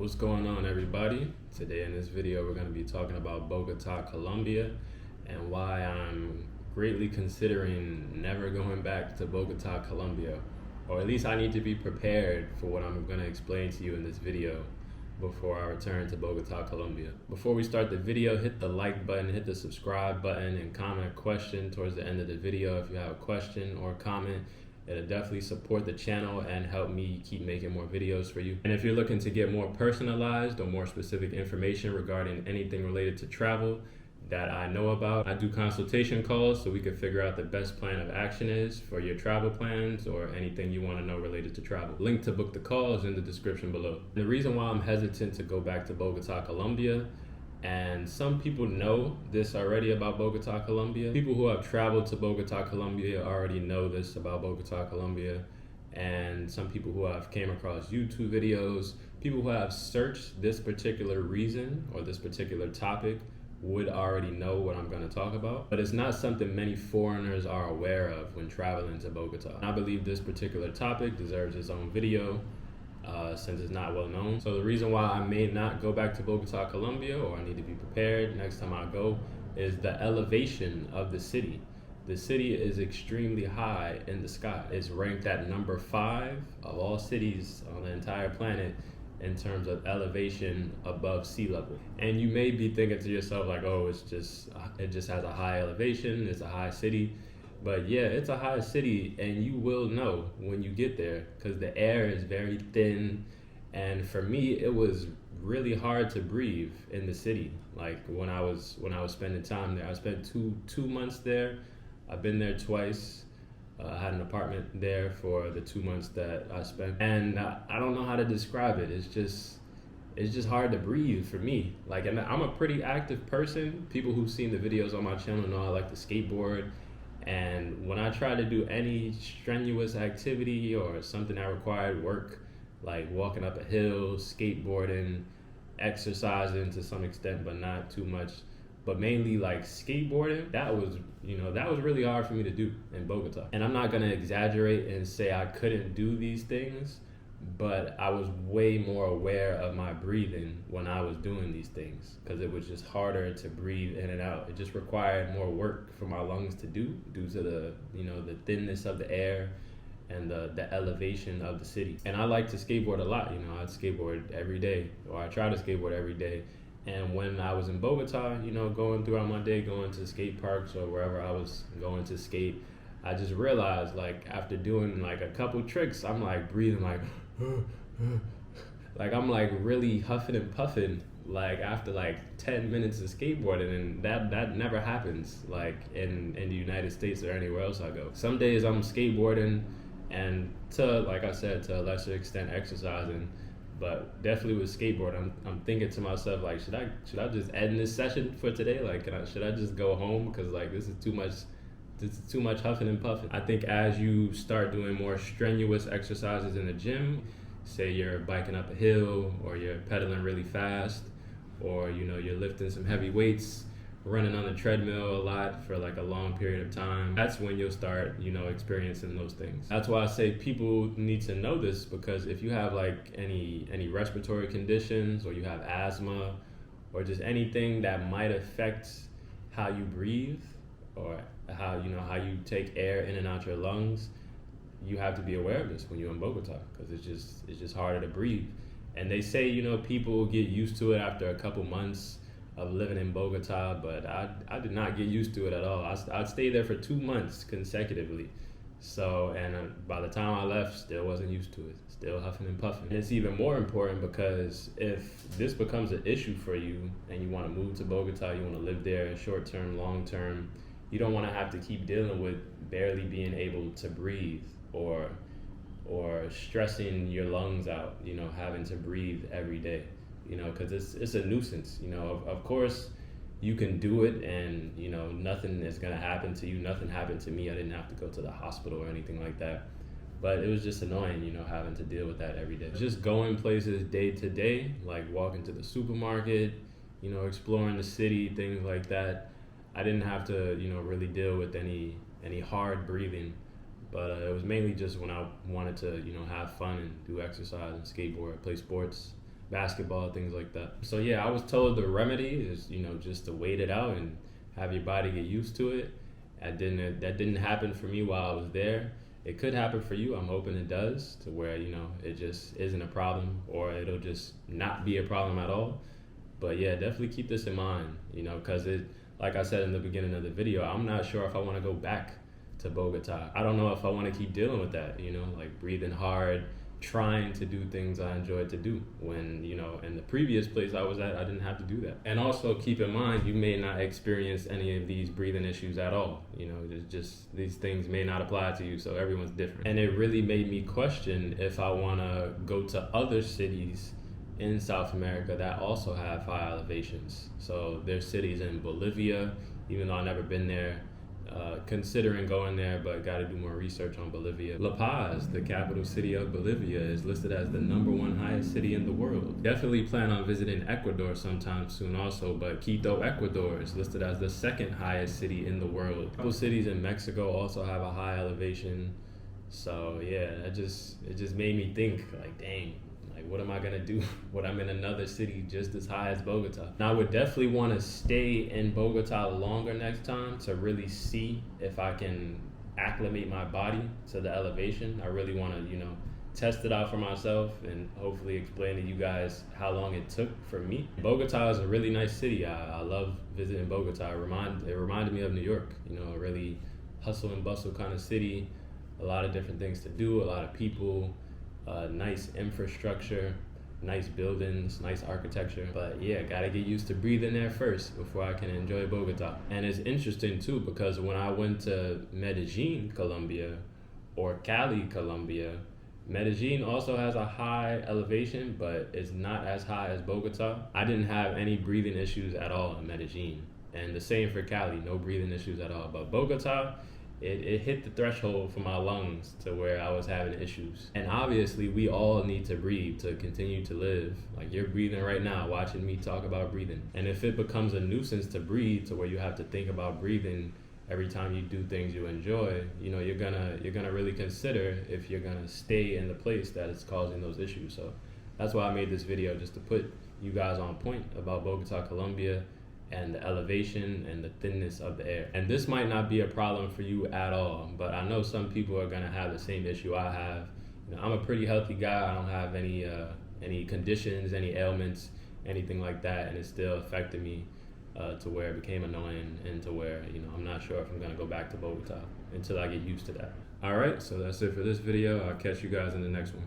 What's going on, everybody? Today in this video we're going to be talking about Bogota, Colombia, and why I'm greatly considering never going back to Bogota, Colombia, or at least I need to be prepared for what I'm going to explain to you in this video before I return to Bogota, Colombia. Before we start the video, hit the like button, hit the subscribe button, and comment a question towards the end of the video if you have a question or comment. It'll definitely support the channel and help me keep making more videos for you. And if you're looking to get more personalized or more specific information regarding anything related to travel that I know about, I do consultation calls so we can figure out the best plan of action is for your travel plans or anything you want to know related to travel. Link to book the call is in the description below. The reason why I'm hesitant to go back to Bogota, Colombia, and some people know this already about Bogota, Colombia. People who have traveled to Bogota, Colombia already know this about Bogota, Colombia. And some people who have came across YouTube videos, people who have searched this particular reason or this particular topic would already know what I'm going to talk about. But it's not something many foreigners are aware of when traveling to Bogota. I believe this particular topic deserves its own video. Since it's not well known. So the reason why I may not go back to Bogota, Colombia, or I need to be prepared next time I go, is the elevation of the city. The city is extremely high in the sky. It's ranked at number 5 of all cities on the entire planet in terms of elevation above sea level. And you may be thinking to yourself like, oh, it just has a high elevation, it's a high city. But yeah, it's a high city, and you will know when you get there because the air is very thin. And for me, it was really hard to breathe in the city. Like when I was spending time there, I spent two months there. I've been there twice. I had an apartment there for the 2 months that I spent, and I don't know how to describe it. It's just hard to breathe for me. Like, and I'm a pretty active person. People who've seen the videos on my channel know I like to skateboard. And when I try to do any strenuous activity or something that required work, like walking up a hill, skateboarding, exercising to some extent, but not too much, but mainly like skateboarding, that was really hard for me to do in Bogota. And I'm not gonna exaggerate and say I couldn't do these things, but I was way more aware of my breathing when I was doing these things because it was just harder to breathe in and out. It just required more work for my lungs to do due to the thinness of the air and the elevation of the city. And I like to skateboard a lot. I skateboard every day, or I try to skateboard every day. And when I was in Bogota, going throughout my day, going to skate parks or wherever I was going to skate, I just realized, like, after doing like a couple tricks, I'm like breathing like like I'm like really huffing and puffing like after like 10 minutes of skateboarding, and that never happens like in the United States or anywhere else I go. Some days I'm skateboarding and like I said, to a lesser extent exercising, but definitely with skateboard, I'm thinking to myself like, should I just end this session for today? Like, should I just go home because like this is too much huffing and puffing. I think as you start doing more strenuous exercises in the gym, say you're biking up a hill or you're pedaling really fast, or you're lifting some heavy weights, running on the treadmill a lot for like a long period of time, that's when you'll start experiencing those things. That's why I say people need to know this, because if you have like any respiratory conditions, or you have asthma, or just anything that might affect how you breathe or how you take air in and out your lungs, you have to be aware of this when you're in Bogota, because it's just harder to breathe. And they say people get used to it after a couple months of living in Bogota, but I did not get used to it at all. I stayed there for 2 months consecutively. So, and by the time I left, still wasn't used to it, still huffing and puffing. And it's even more important because if this becomes an issue for you and you want to move to Bogota, you want to live there short term, long term, you don't want to have to keep dealing with barely being able to breathe or stressing your lungs out, having to breathe every day, because it's a nuisance. Of course you can do it and nothing is going to happen to you. Nothing happened to me. I didn't have to go to the hospital or anything like that, but it was just annoying, having to deal with that every day. Just going places day to day, like walking to the supermarket, exploring the city, things like that. I didn't have to, really deal with any hard breathing, but it was mainly just when I wanted to, have fun and do exercise and skateboard, play sports. basketball, things like that. So yeah, I was told the remedy is, just to wait it out and have your body get used to it. That didn't happen for me while I was there. It could happen for you. I'm hoping it does, to where, it just isn't a problem, or it'll just not be a problem at all. But yeah, definitely keep this in mind, because like I said in the beginning of the video, I'm not sure if I want to go back to Bogota. I don't know if I want to keep dealing with that, like breathing hard, trying to do things I enjoyed to do, when, in the previous place I was at, I didn't have to do that. And also keep in mind, you may not experience any of these breathing issues at all. It's just, these things may not apply to you, so everyone's different. And it really made me question if I want to go to other cities in South America that also have high elevations. So there's cities in Bolivia, even though I've never been there, considering going there, but got to do more research on Bolivia. La Paz, the capital city of Bolivia, is listed as the #1 highest city in the world. Definitely plan on visiting Ecuador sometime soon also, but Quito, Ecuador is listed as the 2nd highest city in the world. A couple cities in Mexico also have a high elevation. So yeah, it just made me think, like, dang, what am I gonna do when I'm in another city just as high as Bogota? And I would definitely want to stay in Bogota longer next time to really see if I can acclimate my body to the elevation. I really want to, test it out for myself and hopefully explain to you guys how long it took for me. Bogota is a really nice city. I love visiting Bogota. It reminded me of New York, a really hustle and bustle kind of city, a lot of different things to do, a lot of people, nice infrastructure, nice buildings, nice architecture. But yeah, gotta get used to breathing there first before I can enjoy Bogota. And it's interesting too, because when I went to Medellin, Colombia, or Cali, Colombia, Medellin also has a high elevation, but it's not as high as Bogota. I didn't have any breathing issues at all in Medellin. And the same for Cali, no breathing issues at all. But Bogota, it hit the threshold for my lungs to where I was having issues. And obviously we all need to breathe to continue to live. Like, you're breathing right now, watching me talk about breathing. And if it becomes a nuisance to breathe, to where you have to think about breathing every time you do things you enjoy, you're gonna really consider if you're gonna stay in the place that is causing those issues. So that's why I made this video, just to put you guys on point about Bogota, Colombia, and the elevation and the thinness of the air. And this might not be a problem for you at all, but I know some people are gonna have the same issue I have. I'm a pretty healthy guy. I don't have any conditions, any ailments, anything like that, and it still affected me to where it became annoying, and to where, I'm not sure if I'm gonna go back to Bogota until I get used to that. All right, so that's it for this video. I'll catch you guys in the next one.